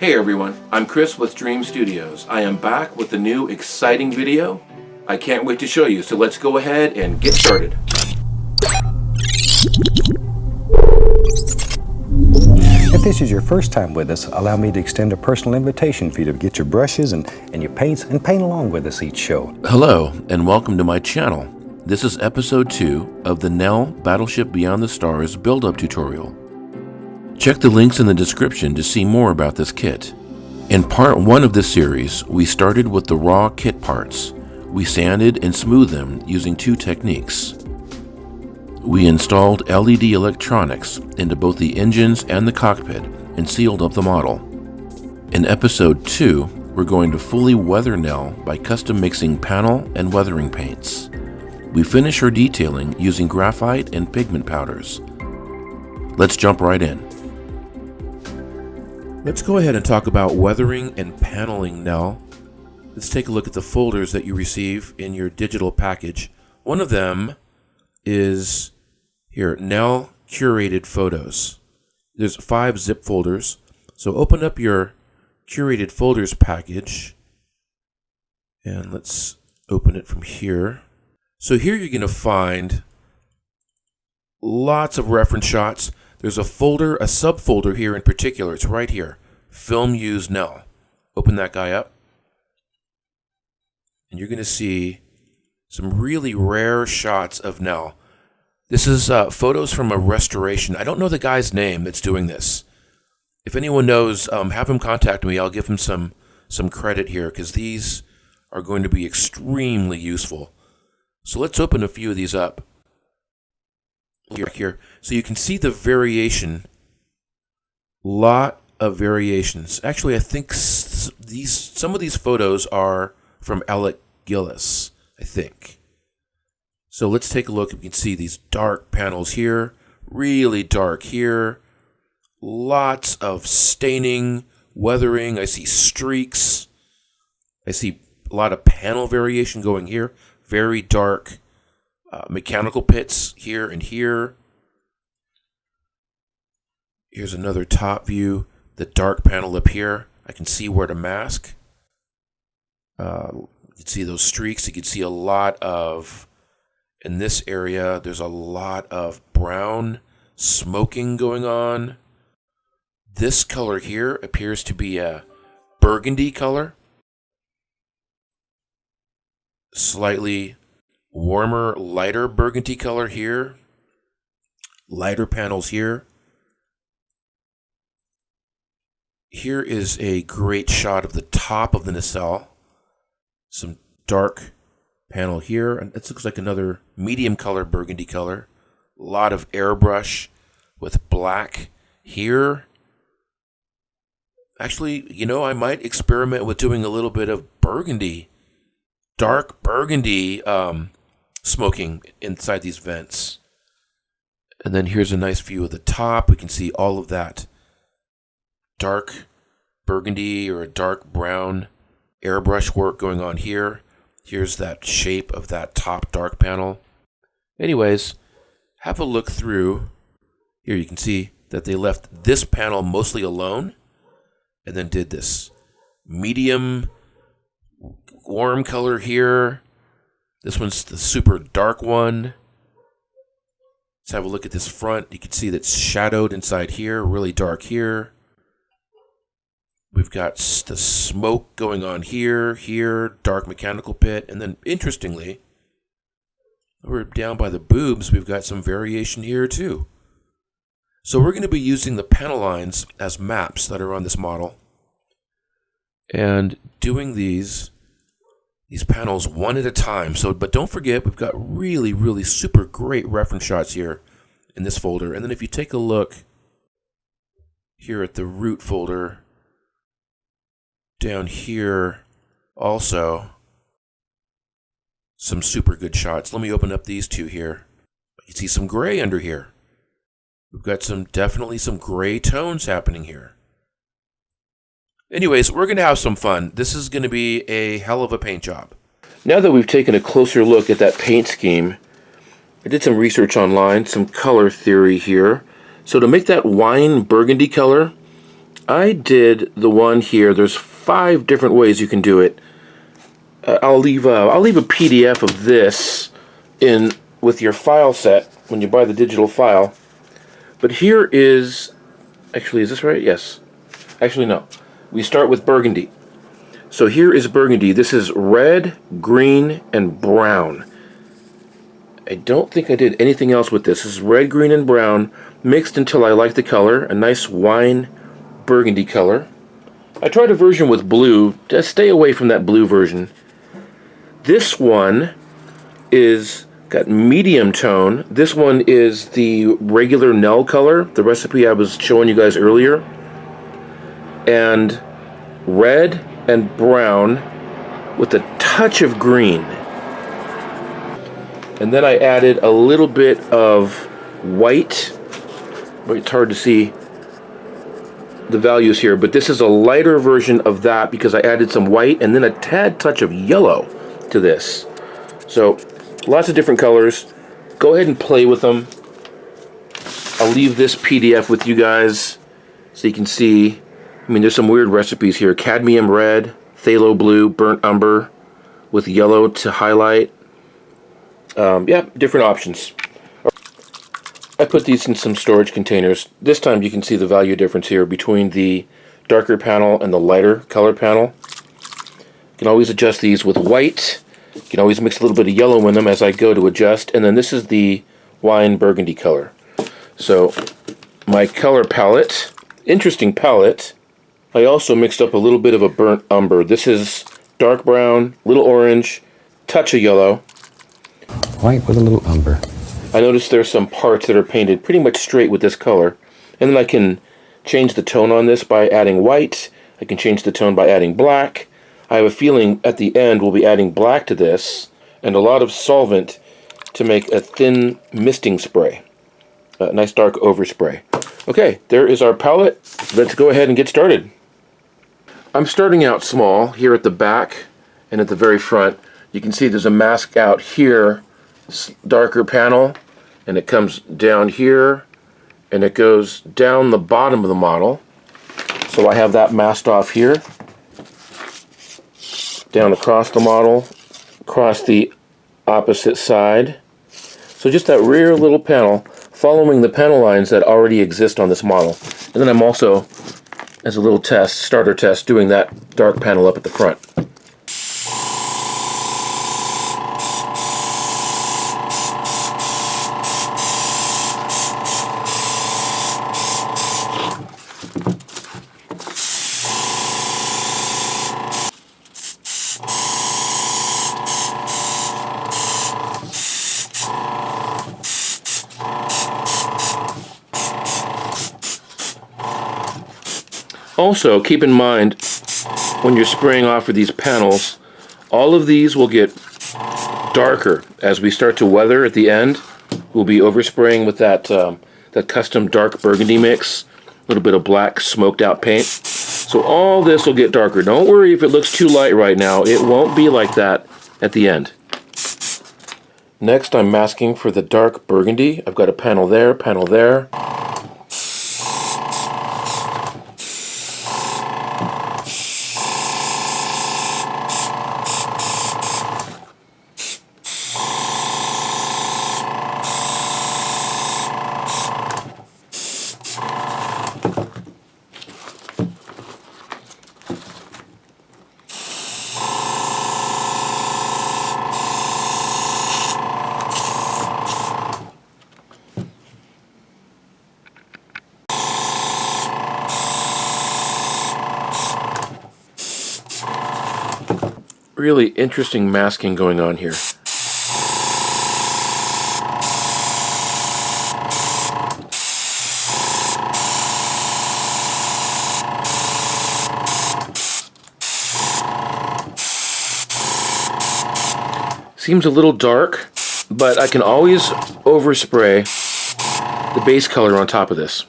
Hey everyone, I'm Chris with Dream Studios. I am back with a new exciting video. I can't wait to show you, so let's go ahead and get started. If this is your first time with us, allow me to extend a personal invitation for you to get your brushes and your paints and paint along with us each show. Hello, and welcome to my channel. This is episode 2 of the NELL Battleship Beyond the Stars build-up tutorial. Check the links in the description to see more about this kit. In part 1 of this series, we started with the raw kit parts. We sanded and smoothed them using 2 techniques. We installed LED electronics into both the engines and the cockpit and sealed up the model. In episode 2, we're going to fully weather NELL by custom mixing panel and weathering paints. We finish our detailing using graphite and pigment powders. Let's jump right in. Let's go ahead and talk about weathering and paneling NELL. Let's take a look at the folders that you receive in your digital package. One of them is here, NELL Curated Photos. There's 5 zip folders. So open up your Curated Folders package. And let's open it from here. So here you're going to find lots of reference shots. There's a folder, a subfolder here in particular. It's right here. Film Use NELL. Open that guy up. And you're going to see some really rare shots of NELL. This is photos from a restoration. I don't know the guy's name that's doing this. If anyone knows, have him contact me. I'll give him some credit here because these are going to be extremely useful. So let's open a few of these up. Here, so you can see the variation. Lot of variations. Actually, I think some of these photos are from Alec Gillis, I think. So let's take a look. You can see these dark panels here, really dark here. Lots of staining, weathering. I see streaks. I see a lot of panel variation going here. Very dark. Mechanical pits here and here. Here's another top view. The dark panel up here. I can see where to mask. You can see those streaks. You can see a lot of, in this area, there's a lot of brown smoking going on. This color here appears to be a burgundy color. Slightly warmer, lighter burgundy color here. Lighter panels here. Here is a great shot of the top of the nacelle. Some dark panel here. And this looks like another medium color burgundy color. A lot of airbrush with black here. Actually, you know, I might experiment with doing a little bit of burgundy. Dark burgundy smoking inside these vents. And then here's a nice view of the top. We can see all of that dark burgundy or a dark brown airbrush work going on here. Here's that shape of that top dark panel. Anyways, have a look through. Here you can see that they left this panel mostly alone and then did this medium warm color here. This one's the super dark one. Let's have a look at this front. You can see that's shadowed inside here, really dark here. We've got the smoke going on here, dark mechanical pit. And then, interestingly, over down by the boobs, we've got some variation here too. So we're going to be using the panel lines as maps that are on this model. And doing these panels one at a time. So, but don't forget, we've got really, really super great reference shots here in this folder. And then if you take a look here at the root folder, down here also, some super good shots. Let me open up these two here. You see some gray under here. We've got definitely some gray tones happening here. Anyways, we're going to have some fun. This is going to be a hell of a paint job. Now that we've taken a closer look at that paint scheme, I did some research online, some color theory here. So to make that wine burgundy color, I did the one here. There's 5 different ways you can do it. I'll leave a PDF of this in with your file set when you buy the digital file. But here is, actually, is this right? Yes. Actually, no. We start with burgundy. So here is burgundy. This is red, green, and brown. I don't think I did anything else with this. This is red, green, and brown mixed until I like the color. A nice wine burgundy color. I tried a version with blue. Just stay away from that blue version. This one is got medium tone. This one is the regular NELL color, the recipe I was showing you guys earlier. And red and brown with a touch of green. And then I added a little bit of white. It's hard to see the values here, but this is a lighter version of that because I added some white and then a tad touch of yellow to this. So lots of different colors. Go ahead and play with them. I'll leave this PDF with you guys so you can see. I mean, there's some weird recipes here. Cadmium red, phthalo blue, burnt umber with yellow to highlight. Yeah, different options. I put these in some storage containers. This time you can see the value difference here between the darker panel and the lighter color panel. You can always adjust these with white. You can always mix a little bit of yellow in them as I go to adjust. And then this is the wine burgundy color. So my color palette, interesting palette. I also mixed up a little bit of a burnt umber. This is dark brown, little orange, touch of yellow. White with a little umber. I noticed there's some parts that are painted pretty much straight with this color. And then I can change the tone on this by adding white. I can change the tone by adding black. I have a feeling at the end we'll be adding black to this and a lot of solvent to make a thin misting spray. A nice dark overspray. Okay, there is our palette. Let's go ahead and get started. I'm starting out small here at the back and at the very front. You can see there's a mask out here, darker panel, and it comes down here and it goes down the bottom of the model. So I have that masked off here, down across the model, across the opposite side. So just that rear little panel following the panel lines that already exist on this model. And then I'm also, as a little test, starter test, doing that dark panel up at the front. Also, keep in mind, when you're spraying off of these panels, all of these will get darker as we start to weather at the end. We'll be overspraying with that, that custom dark burgundy mix, a little bit of black smoked out paint. So all this will get darker. Don't worry if it looks too light right now. It won't be like that at the end. Next, I'm masking for the dark burgundy. I've got a panel there, panel there. Really interesting masking going on here. Seems a little dark, but I can always overspray the base color on top of this.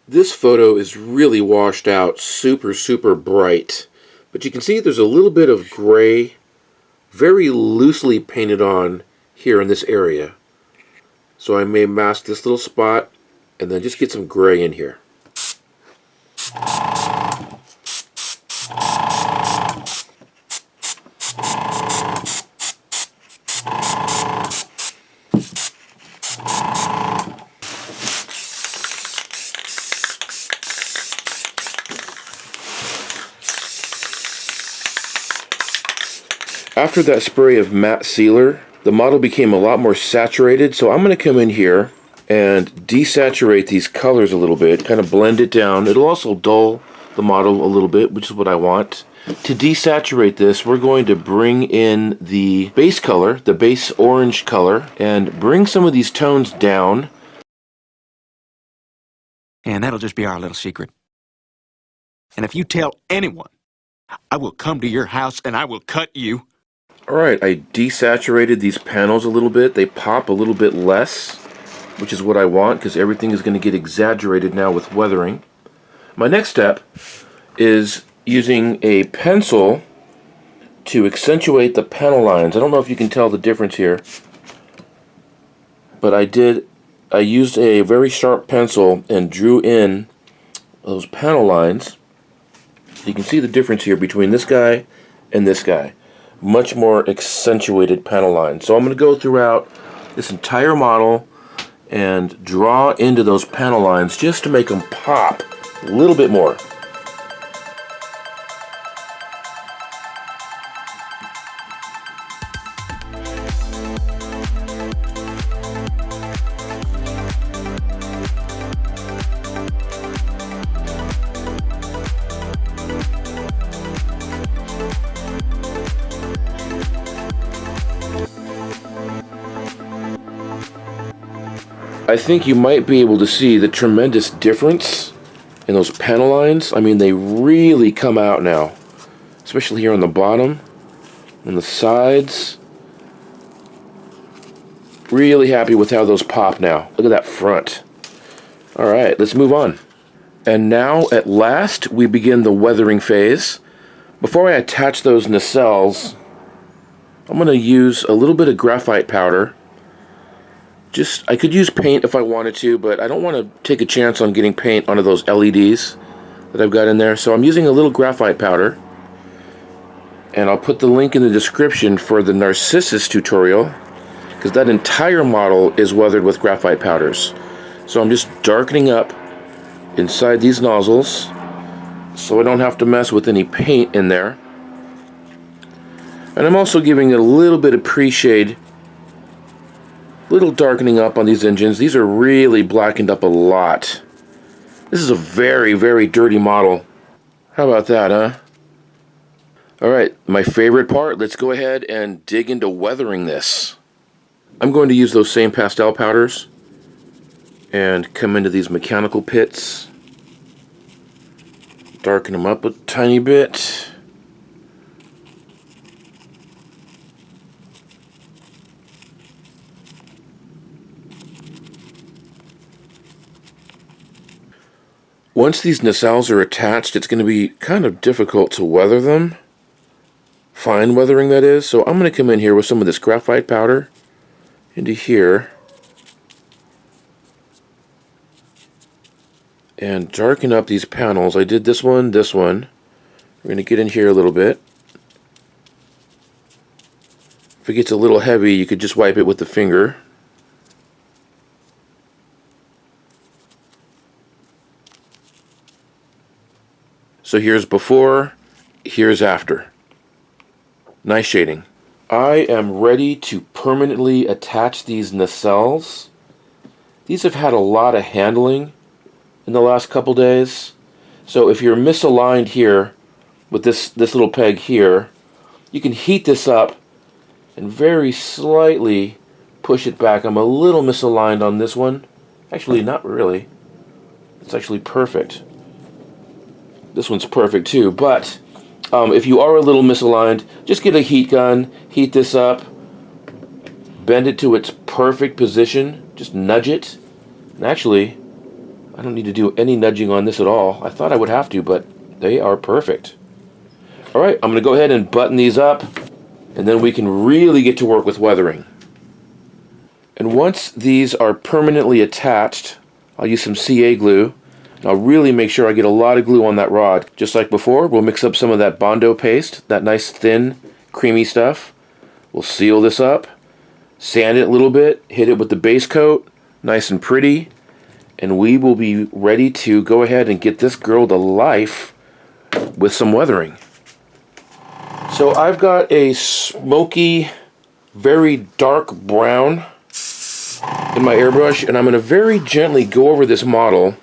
This photo is really washed out, super bright. But you can see there's a little bit of gray, very loosely painted on here in this area. So I may mask this little spot And then just get some gray in here. After that spray of matte sealer, the model became a lot more saturated, so I'm going to come in here and desaturate these colors a little bit, kind of blend it down. It'll also dull the model a little bit, which is what I want. To desaturate this, we're going to bring in the base color, the base orange color, and bring some of these tones down. And that'll just be our little secret. And if you tell anyone, I will come to your house and I will cut you. Alright, I desaturated these panels a little bit. They pop a little bit less, which is what I want because everything is going to get exaggerated now with weathering. My next step is using a pencil to accentuate the panel lines. I don't know if you can tell the difference here, but I used a very sharp pencil and drew in those panel lines. You can see the difference here between this guy and this guy. Much more accentuated panel lines. So I'm going to go throughout this entire model and draw into those panel lines just to make them pop a little bit more. I think you might be able to see the tremendous difference in those panel lines. I mean, they really come out now, especially here on the bottom and the sides. Really happy with how those pop now. Look at that front. Alright, let's move on. And now, at last, we begin the weathering phase. Before I attach those nacelles, I'm going to use a little bit of graphite powder. I could use paint if I wanted to, but I don't want to take a chance on getting paint onto those LEDs that I've got in there. So I'm using a little graphite powder. And I'll put the link in the description for the Narcissus tutorial, because that entire model is weathered with graphite powders. So I'm just darkening up inside these nozzles so I don't have to mess with any paint in there. And I'm also giving it a little bit of pre-shade, little darkening up on these engines. These are really blackened up a lot. This is a very, very dirty model. How about that, huh? Alright, my favorite part. Let's go ahead and dig into weathering this. I'm going to use those same pastel powders and come into these mechanical pits. Darken them up a tiny bit. Once these nacelles are attached, it's going to be kind of difficult to weather them. Fine weathering, that is. So I'm going to come in here with some of this graphite powder into here and darken up these panels. I did this one, this one. We're going to get in here a little bit. If it gets a little heavy, you could just wipe it with the finger. So here's before, here's after. Nice shading. I am ready to permanently attach these nacelles. These have had a lot of handling in the last couple days. So if you're misaligned here with this little peg here, you can heat this up and very slightly push it back. I'm a little misaligned on this one. Actually, not really. It's actually perfect. This one's perfect too, but if you are a little misaligned, just get a heat gun, heat this up, bend it to its perfect position, just nudge it. And actually, I don't need to do any nudging on this at all. I thought I would have to, but they are perfect. Alright, I'm going to go ahead and button these up, and then we can really get to work with weathering. And once these are permanently attached, I'll use some CA glue. And I'll really make sure I get a lot of glue on that rod. Just like before, we'll mix up some of that Bondo paste, that nice thin, creamy stuff. We'll seal this up, sand it a little bit, hit it with the base coat, nice and pretty, and we will be ready to go ahead and get this girl to life with some weathering. So I've got a smoky, very dark brown in my airbrush, and I'm going to very gently go over this model.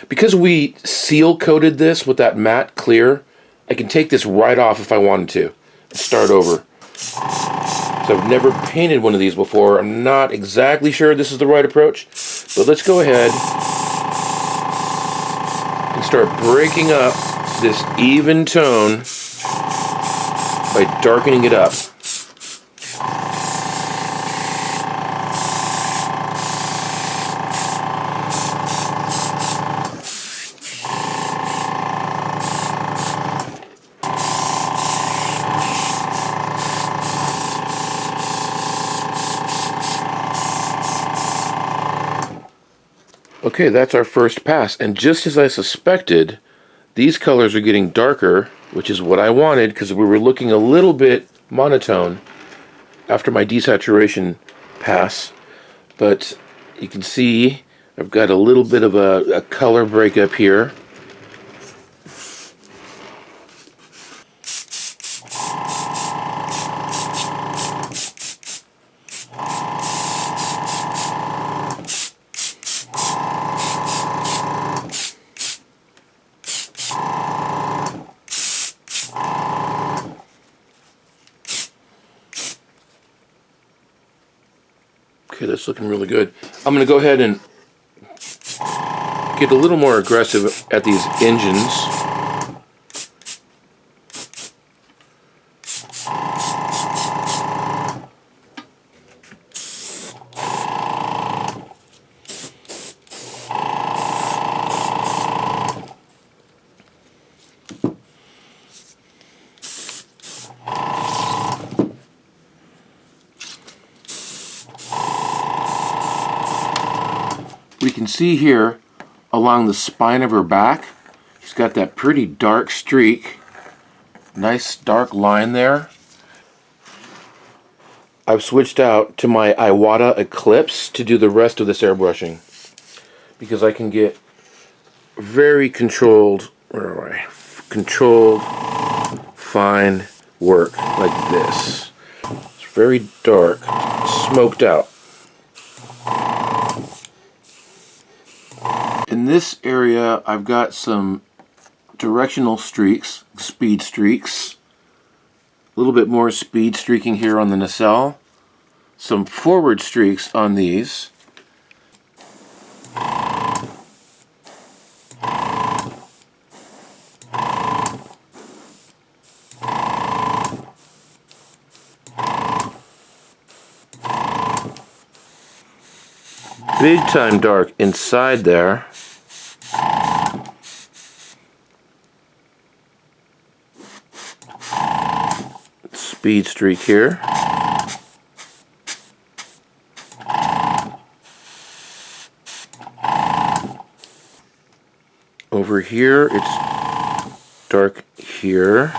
Because we seal coated this with that matte clear, I can take this right off if I wanted to and start over. So I've never painted one of these before. I'm not exactly sure this is the right approach, but let's go ahead and start breaking up this even tone by darkening it up. Okay, that's our first pass, and just as I suspected, these colors are getting darker, which is what I wanted because we were looking a little bit monotone after my desaturation pass. But you can see I've got a little bit of a color breakup here. Okay, that's looking really good. I'm going to go ahead and get a little more aggressive at these engines. We can see here along the spine of her back, she's got that pretty dark streak. Nice dark line there. I've switched out to my Iwata Eclipse to do the rest of this airbrushing because I can get very controlled, controlled, fine work like this. It's very dark, smoked out. In this area, I've got some directional streaks, speed streaks. A little bit more speed streaking here on the nacelle. Some forward streaks on these. Big time dark inside there. Speed streak here. Over here, it's dark here.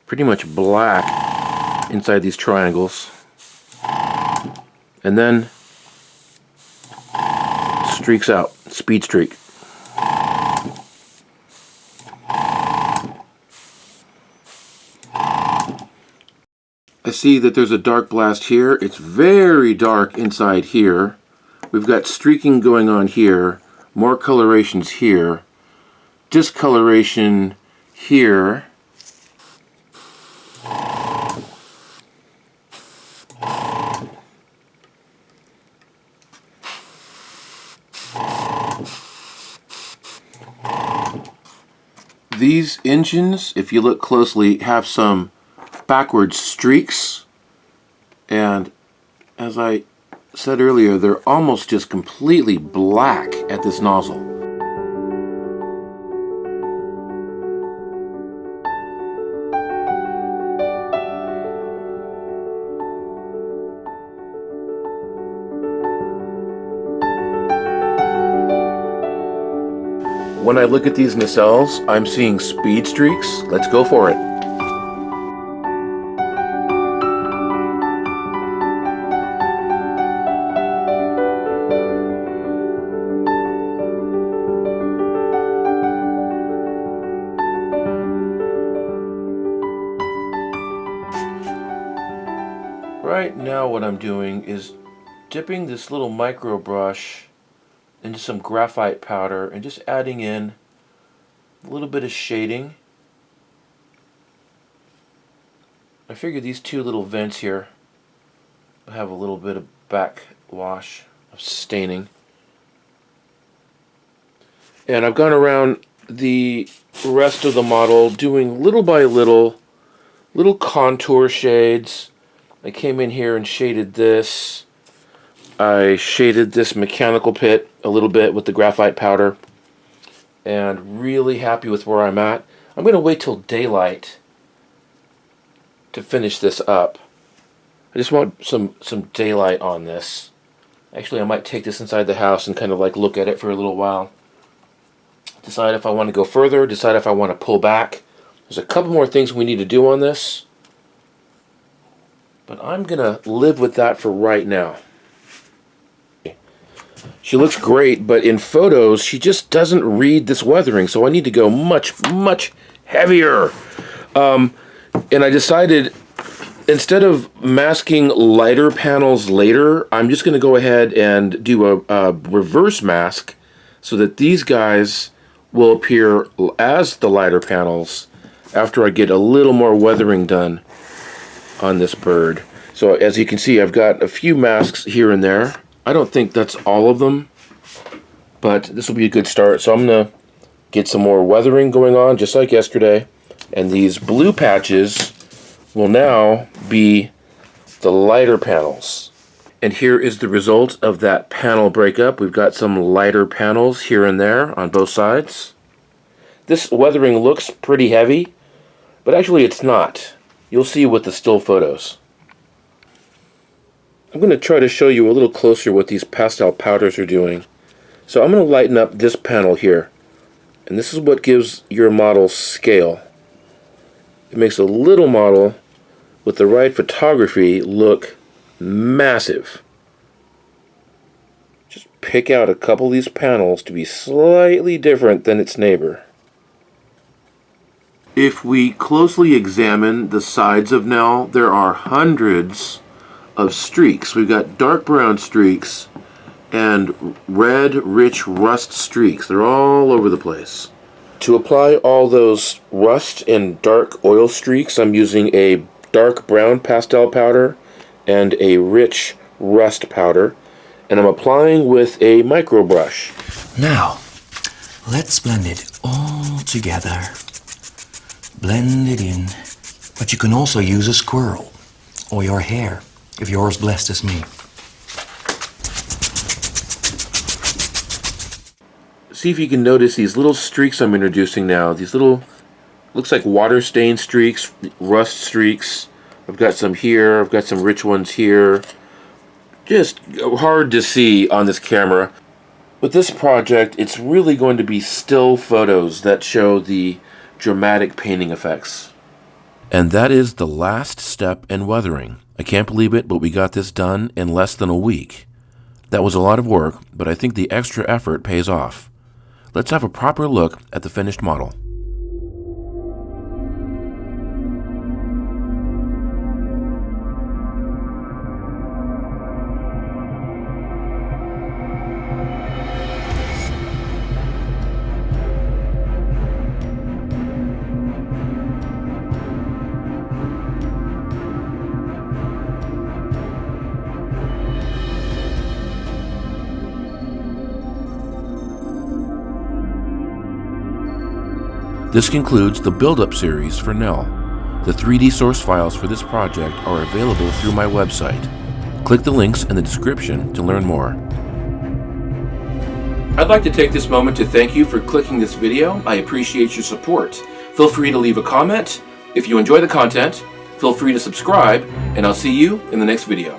Pretty much black inside these triangles. And then streaks out, speed streak. I see that there's a dark blast here. It's very dark inside here. We've got streaking going on here, more colorations here, discoloration here. These engines, if you look closely, have some backward streaks, and as I said earlier, they're almost just completely black at this nozzle. When I look at these nacelles, I'm seeing speed streaks. Let's go for it. Right now what I'm doing is dipping this little micro brush into some graphite powder and just adding in a little bit of shading. I figure these two little vents here have a little bit of backwash of staining. And I've gone around the rest of the model doing little by little contour shades. I came in here and shaded this. I shaded this mechanical pit a little bit with the graphite powder, and really happy with where I'm at. I'm going to wait till daylight to finish this up. I just want some daylight on this. Actually, I might take this inside the house and kind of like look at it for a little while. Decide if I want to go further, decide if I want to pull back. There's a couple more things we need to do on this, but I'm going to live with that for right now. She looks great, but in photos, she just doesn't read this weathering, so I need to go much, much heavier. And I decided, instead of masking lighter panels later, I'm just going to go ahead and do a reverse mask so that these guys will appear as the lighter panels after I get a little more weathering done on this bird. So as you can see, I've got a few masks here and there. I don't think that's all of them, but this will be a good start. So I'm going to get some more weathering going on, just like yesterday. And these blue patches will now be the lighter panels. And here is the result of that panel breakup. We've got some lighter panels here and there on both sides. This weathering looks pretty heavy, but actually it's not. You'll see with the still photos. I'm going to try to show you a little closer what these pastel powders are doing. So I'm going to lighten up this panel here. And this is what gives your model scale. It makes a little model with the right photography look massive. Just pick out a couple of these panels to be slightly different than its neighbor. If we closely examine the sides of NELL, there are hundreds of streaks. We've got dark brown streaks and red, rich rust streaks. They're all over the place. To apply all those rust and dark oil streaks, I'm using a dark brown pastel powder and a rich rust powder, and I'm applying with a micro brush. Now, let's blend it all together. Blend it in. But you can also use a squirrel or your hair, if you're as blessed as me. See if you can notice these little streaks I'm introducing now. These little, looks like water stain streaks, rust streaks. I've got some here, I've got some rich ones here. Just hard to see on this camera. With this project, it's really going to be still photos that show the dramatic painting effects. And that is the last step in weathering. I can't believe it, but we got this done in less than a week. That was a lot of work, but I think the extra effort pays off. Let's have a proper look at the finished model. This concludes the build-up series for NELL. The 3D source files for this project are available through my website. Click the links in the description to learn more. I'd like to take this moment to thank you for clicking this video. I appreciate your support. Feel free to leave a comment. If you enjoy the content, feel free to subscribe, and I'll see you in the next video.